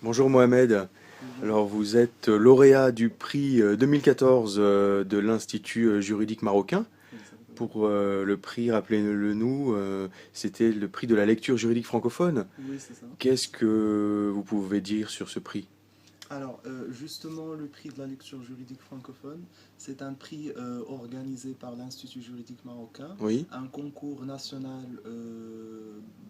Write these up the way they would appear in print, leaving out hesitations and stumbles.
Bonjour Mohamed. Bonjour. Alors vous êtes lauréat du prix 2014 de l'Institut juridique marocain. Exactement. Pour le prix, rappelez-le nous, c'était le prix de la lecture juridique francophone. Oui, c'est ça. Qu'est-ce que vous pouvez dire sur ce prix? Alors, justement, le prix de la lecture juridique francophone, c'est un prix organisé par l'Institut juridique marocain, Oui, un concours national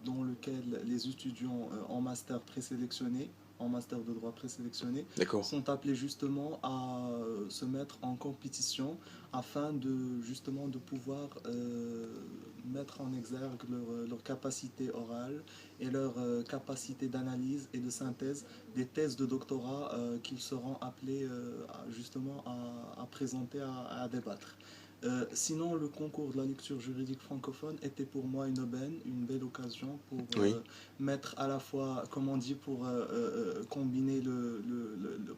dans lequel les étudiants en master présélectionnés, en master de droit présélectionné, d'accord. sont appelés justement à se mettre en compétition afin de justement de pouvoir mettre en exergue leur capacité orale et leur capacité d'analyse et de synthèse des thèses de doctorat qu'ils seront appelés justement à présenter, à débattre. Sinon, le concours de la lecture juridique francophone était pour moi une belle occasion pour Oui, mettre à la fois, comme on dit, pour combiner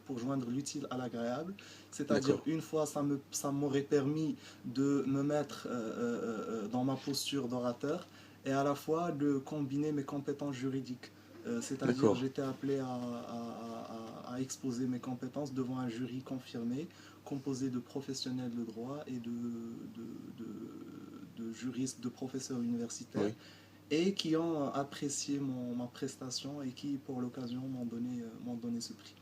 pour joindre l'utile à l'agréable. C'est-à-dire, d'accord. une fois, ça m'aurait permis de me mettre dans ma posture d'orateur et à la fois de combiner mes compétences juridiques. C'est-à-dire, D'accord. j'étais appelé à exposer mes compétences devant un jury confirmé, composé de professionnels de droit et de juristes, de professeurs universitaires, Oui. et qui ont apprécié ma prestation et qui, pour l'occasion, m'ont donné ce prix.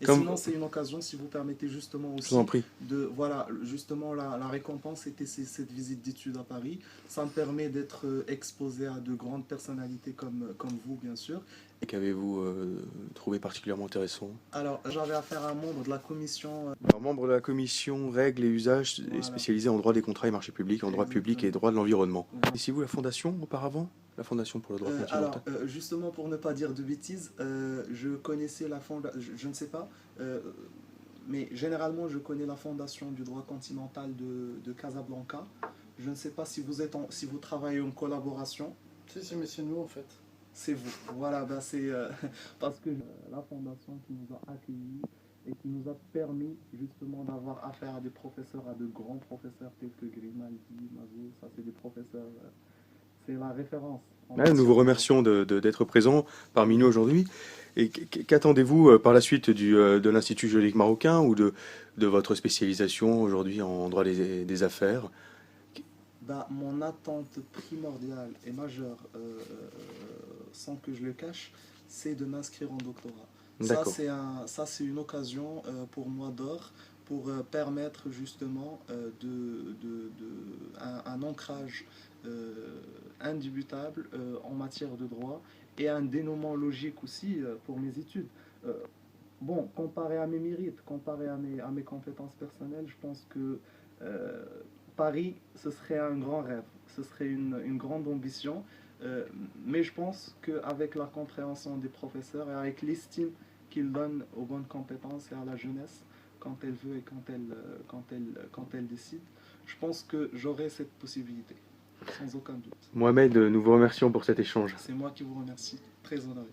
Et Comme, sinon, c'est une occasion, si vous permettez justement je vous en aussi, prie. de, voilà, justement, la récompense était cette visite d'études à Paris. Ça me permet d'être exposé à de grandes personnalités comme vous, bien sûr. Qu'avez-vous trouvé particulièrement intéressant? Alors, j'avais affaire à un membre de la commission, Alors, membre de la commission règles et usages et voilà, spécialisé en droit des contrats et marchés publics, en droit public et exactement. droit de l'environnement. Voilà. Ici, vous la fondation auparavant? La fondation pour le droit continental? Justement, pour ne pas dire de bêtises, je connaissais la fondation, je ne sais pas, euh, mais généralement, je connais la fondation du droit continental de Casablanca. Je ne sais pas si si vous travaillez en collaboration. Si, si, mais c'est nous en fait. C'est vous. Voilà, ben c'est parce que la fondation qui nous a accueillis et qui nous a permis justement d'avoir affaire à des professeurs, à de grands professeurs tels que Grimaldi, Mazou, ça c'est des professeurs, c'est la référence en Ouais, nous matière vous de droit. remercions d'être présent parmi nous Oui. aujourd'hui. Et qu'attendez-vous par la suite de l'Institut juridique marocain ou de votre spécialisation aujourd'hui en droit des affaires? Ben, mon attente primordiale et majeure, sans que je le cache, c'est de m'inscrire en doctorat. D'accord, Ça, c'est une occasion pour moi d'or pour permettre justement un ancrage euh, indubitable en matière de droit et un dénouement logique aussi pour mes études. Euh, Bon, comparé à mes mérites, comparé à mes compétences personnelles, je pense que euh, Paris, ce serait un grand rêve, ce serait une grande ambition. Euh, mais je pense qu'avec la compréhension des professeurs et avec l'estime qu'ils donnent aux bonnes compétences et à la jeunesse, quand elle veut et quand elle décide, je pense que j'aurai cette possibilité, sans aucun doute. Mohamed, nous vous remercions pour cet échange. C'est moi qui vous remercie, très honoré.